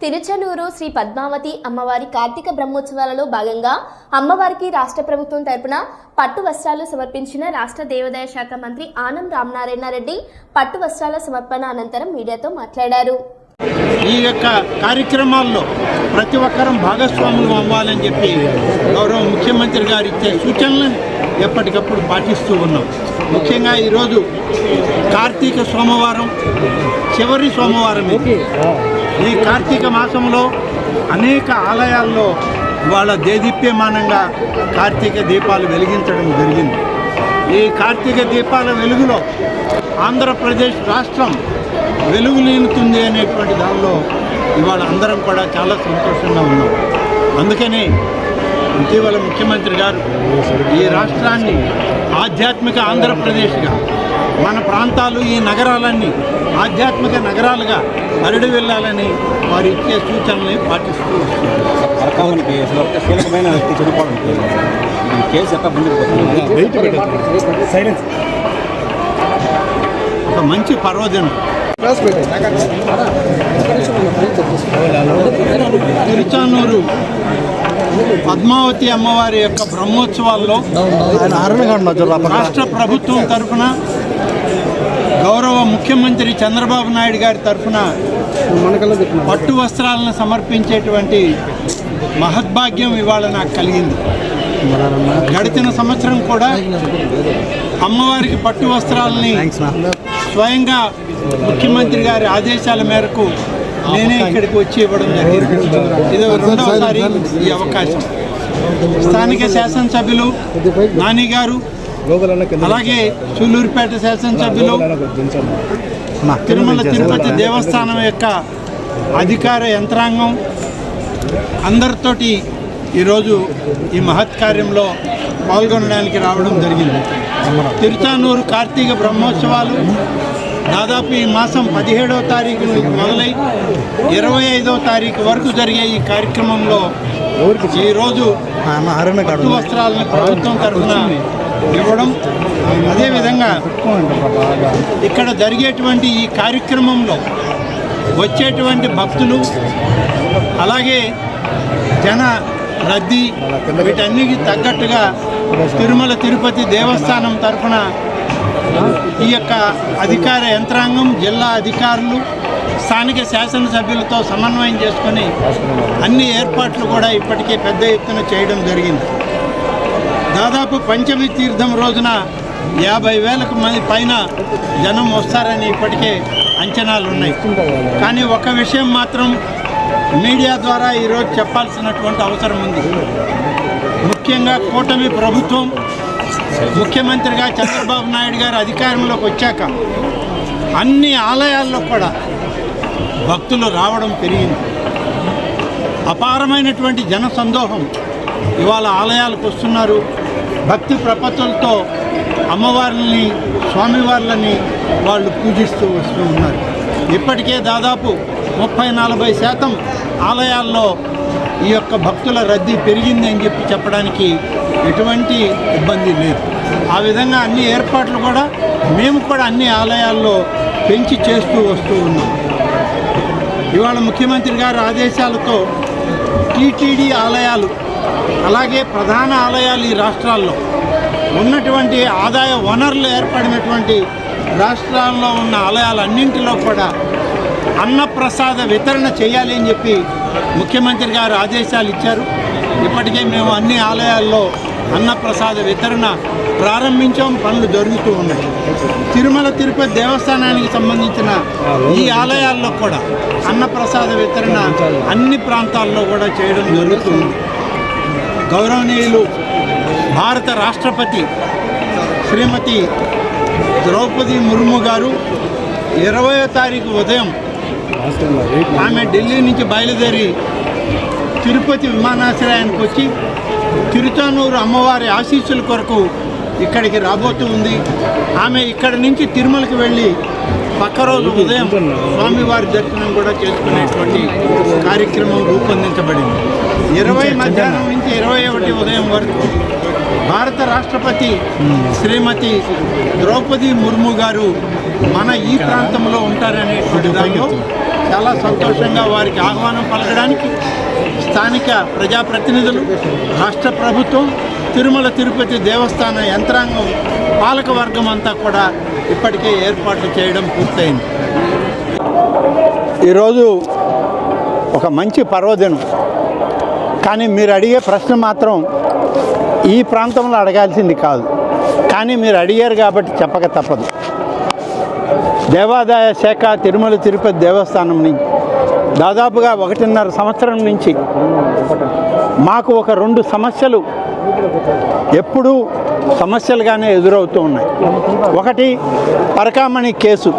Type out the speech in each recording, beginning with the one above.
తిరుచనూరు శ్రీ పద్మావతి అమ్మవారి కార్తీక బ్రహ్మోత్సవాలలో భాగంగా అమ్మవారికి రాష్ట్ర ప్రభుత్వం తరపున పట్టు వస్త్రాలు సమర్పించిన రాష్ట్ర దేవాదాయ శాఖ మంత్రి ఆనం రామనారాయణ రెడ్డి పట్టు వస్త్రాల సమర్పణ అనంతరం మీడియాతో మాట్లాడారు. ఈ యొక్క కార్యక్రమాల్లో ప్రతి ఒక్కరం భాగస్వాములు అవ్వాలని చెప్పి గౌరవ ముఖ్యమంత్రి గారు ఇచ్చే సూచనలను ఎప్పటికప్పుడు పాటిస్తూ ఉన్నాం. ముఖ్యంగా ఈరోజు కార్తీక సోమవారం, చివరి సోమవారం. ఈ కార్తీక మాసంలో అనేక ఆలయాల్లో వాళ్ళ దేదీప్యమానంగా కార్తీక దీపాలు వెలిగించడం జరిగింది. ఈ కార్తీక దీపాల వెలుగులో ఆంధ్రప్రదేశ్ రాష్ట్రం వెలుగులీనుతుంది అనేటువంటి దానిలో ఇవాళ అందరం కూడా చాలా సంతోషంగా ఉన్నాం. అందుకనే ఇటీవల ముఖ్యమంత్రి గారు ఈ రాష్ట్రాన్ని ఆధ్యాత్మిక ఆంధ్రప్రదేశ్గా, మన ప్రాంతాలు ఈ నగరాలన్నీ ఆధ్యాత్మిక నగరాలుగా అరడి వెళ్ళాలని వారు ఇచ్చే సూచనల్ని పాటిస్తూ వస్తున్నారు. ఒక మంచి పర్వదినం. తిరుచానూరు పద్మావతి అమ్మవారి యొక్క బ్రహ్మోత్సవాల్లో రాష్ట్ర ప్రభుత్వం తరఫున, గౌరవ ముఖ్యమంత్రి చంద్రబాబు నాయుడు గారి తరఫున పట్టు వస్త్రాలను సమర్పించేటువంటి మహద్భాగ్యం ఇవాళ నాకు కలిగింది. గడిచిన సంవత్సరం కూడా అమ్మవారికి పట్టు వస్త్రాలని స్వయంగా ముఖ్యమంత్రి గారి ఆదేశాల మేరకు నేనే ఇక్కడికి వచ్చి ఇవ్వడం జరిగింది. ఇది రెండవసారి ఈ అవకాశం. స్థానిక శాసనసభ్యులు నాని గారు, అలాగే సూలూరుపేట శాసనసభ్యులు, తిరుమల తిరుపతి దేవస్థానం యొక్క అధికార యంత్రాంగం అందరితోటి ఈరోజు ఈ మహత్ కార్యంలో పాల్గొనడానికి రావడం జరిగింది. తిరుచానూరు కార్తీక బ్రహ్మోత్సవాలు దాదాపు ఈ మాసం 17వ తారీఖు నుంచి మొదలై 25వ తారీఖు వరకు జరిగే ఈ కార్యక్రమంలో ఈరోజు పట్టు వస్త్రాలను ప్రభుత్వం తరఫున ఇవ్వడం, అదేవిధంగా ఇక్కడ జరిగేటువంటి ఈ కార్యక్రమంలో వచ్చేటువంటి భక్తులు, అలాగే జన రద్దీ, వీటన్నిటికీ తగ్గట్టుగా తిరుమల తిరుపతి దేవస్థానం తరఫున ఈ యొక్క అధికార యంత్రాంగం, జిల్లా అధికారులు, స్థానిక శాసనసభ్యులతో సమన్వయం చేసుకొని అన్ని ఏర్పాట్లు కూడా ఇప్పటికే పెద్ద ఎత్తున చేయడం జరిగింది. దాదాపు పంచమి తీర్థం రోజున 50,000 మంది పైన జనం వస్తారని ఇప్పటికే అంచనాలు ఉన్నాయి. కానీ ఒక విషయం మాత్రం మీడియా ద్వారా ఈరోజు చెప్పాల్సినటువంటి అవసరం ఉంది. ముఖ్యంగా కూటమి ప్రభుత్వం, ముఖ్యమంత్రిగా చంద్రబాబు నాయుడు గారు అధికారంలోకి వచ్చాక అన్ని ఆలయాల్లో కూడా భక్తులు రావడం పెరిగింది. అపారమైనటువంటి జన సందోహం ఇవాళ ఆలయాలకు వస్తున్నారు. భక్తి ప్రపత్తులతో అమ్మవార్లని, స్వామివార్లని వాళ్ళు పూజిస్తూ వస్తూ ఉన్నారు. ఇప్పటికే దాదాపు 30-40% ఆలయాల్లో ఈ యొక్క భక్తుల రద్దీ పెరిగింది అని చెప్పడానికి ఎటువంటి ఇబ్బంది లేదు. ఆ విధంగా అన్ని ఏర్పాట్లు కూడా మేము కూడా అన్ని ఆలయాల్లో పెంచి చేస్తూ వస్తూ ఉన్నాం. ఇవాళ ముఖ్యమంత్రి గారి ఆదేశాలతో టీటీడీ ఆలయాలు, అలాగే ప్రధాన ఆలయాలు ఈ రాష్ట్రాల్లో ఉన్నటువంటి ఆదాయ వనరులు ఏర్పడినటువంటి రాష్ట్రాల్లో ఉన్న ఆలయాలన్నింటిలో కూడా అన్నప్రసాద వితరణ చేయాలి అని చెప్పి ముఖ్యమంత్రి గారు ఆదేశాలు ఇచ్చారు. ఇప్పటికే మేము అన్ని ఆలయాల్లో అన్నప్రసాద వితరణ ప్రారంభించాం, పనులు జరుగుతూ ఉన్నాయి. తిరుమల తిరుపతి దేవస్థానానికి సంబంధించిన ఈ ఆలయాల్లో కూడా అన్నప్రసాద వితరణ అన్ని ప్రాంతాల్లో కూడా చేయడం జరుగుతుంది. గౌరవనీయులు భారత రాష్ట్రపతి శ్రీమతి ద్రౌపది ముర్ము గారు 20వ తారీఖు ఉదయం ఆమె ఢిల్లీ నుంచి బయలుదేరి తిరుపతి విమానాశ్రయానికి వచ్చి తిరుచానూరు అమ్మవారి ఆశీస్సుల కొరకు ఇక్కడికి రాబోతూ ఉంది. ఆమె ఇక్కడి నుంచి తిరుమలకి వెళ్ళి పక్క రోజు ఉదయం స్వామివారి దర్శనం కూడా చేసుకునేటువంటి కార్యక్రమం రూపొందించబడింది. 20 మధ్యాహ్నం నుంచి 21 ఉదయం వరకు భారత రాష్ట్రపతి శ్రీమతి ద్రౌపది ముర్ము గారు మన ఈ ప్రాంతంలో ఉంటారనేటువంటి దానిలో చాలా సంతోషంగా వారికి ఆహ్వానం పలకడానికి స్థానిక ప్రజాప్రతినిధులు, రాష్ట్ర ప్రభుత్వం, తిరుమల తిరుపతి దేవస్థాన యంత్రాంగం, పాలక వర్గం అంతా కూడా ఇప్పటికే ఏర్పాట్లు చేయడం పూర్తయింది. ఈరోజు ఒక మంచి పర్వదినం. కానీ మీరు అడిగే ప్రశ్న మాత్రం ఈ ప్రాంతంలో అడగాల్సింది కాదు. కానీ మీరు అడిగారు కాబట్టి చెప్పక తప్పదు. దేవాదాయ శాఖ తిరుమల తిరుపతి దేవస్థానం నుంచి దాదాపుగా 1.5 సంవత్సరం నుంచి మాకు ఒక 2 సమస్యలు ఎప్పుడూ సమస్యలుగానే ఎదురవుతూ ఉన్నాయి. ఒకటి పరకామణి కేసు,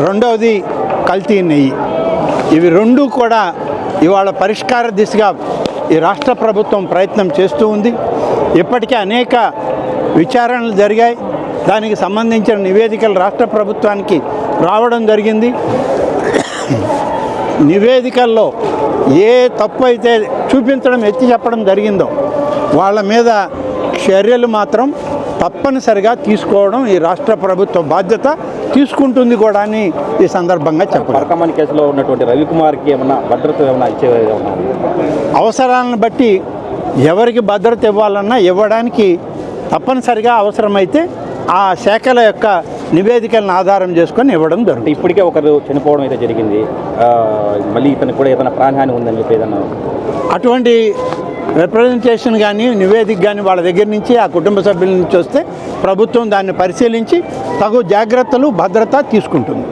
రెండవది కల్తీ నెయ్యి. ఇవి రెండూ కూడా ఇవాళ పరిష్కార దిశగా ఈ రాష్ట్ర ప్రభుత్వం ప్రయత్నం చేస్తూ ఉంది. ఇప్పటికే అనేక విచారణలు జరిగాయి. దానికి సంబంధించిన నివేదికలు రాష్ట్ర ప్రభుత్వానికి రావడం జరిగింది. నివేదికల్లో ఏ తప్పు అయితే చూపించడం, ఎత్తి చెప్పడం జరిగిందో వాళ్ళ మీద చర్యలు మాత్రం తప్పనిసరిగా తీసుకోవడం ఈ రాష్ట్ర ప్రభుత్వ బాధ్యత తీసుకుంటుంది కూడా అని ఈ సందర్భంగా చెప్పాలి. పరకామణి కేసులో ఉన్నటువంటి రవికుమార్కి ఏమన్నా భద్రత ఏమన్నా ఇచ్చేది? అవసరాలను బట్టి ఎవరికి భద్రత ఇవ్వాలన్నా ఇవ్వడానికి తప్పనిసరిగా అవసరమైతే ఆ శాఖల యొక్క నివేదికలను ఆధారం చేసుకొని ఇవ్వడం జరుగుతుంది. ఇప్పటికే ఒకరు చనిపోవడం అయితే జరిగింది. మళ్ళీ ఇతనికి కూడా ఏదైనా ప్రాణహాని ఉందని చెప్పి ఏదన్నా అటువంటి రిప్రజెంటేషన్ కానీ నివేదిక కానీ వాళ్ళ దగ్గర నుంచి, ఆ కుటుంబ సభ్యుల నుంచి వస్తే ప్రభుత్వం దాన్ని పరిశీలించి తగు జాగ్రత్తలు, భద్రత తీసుకుంటుంది.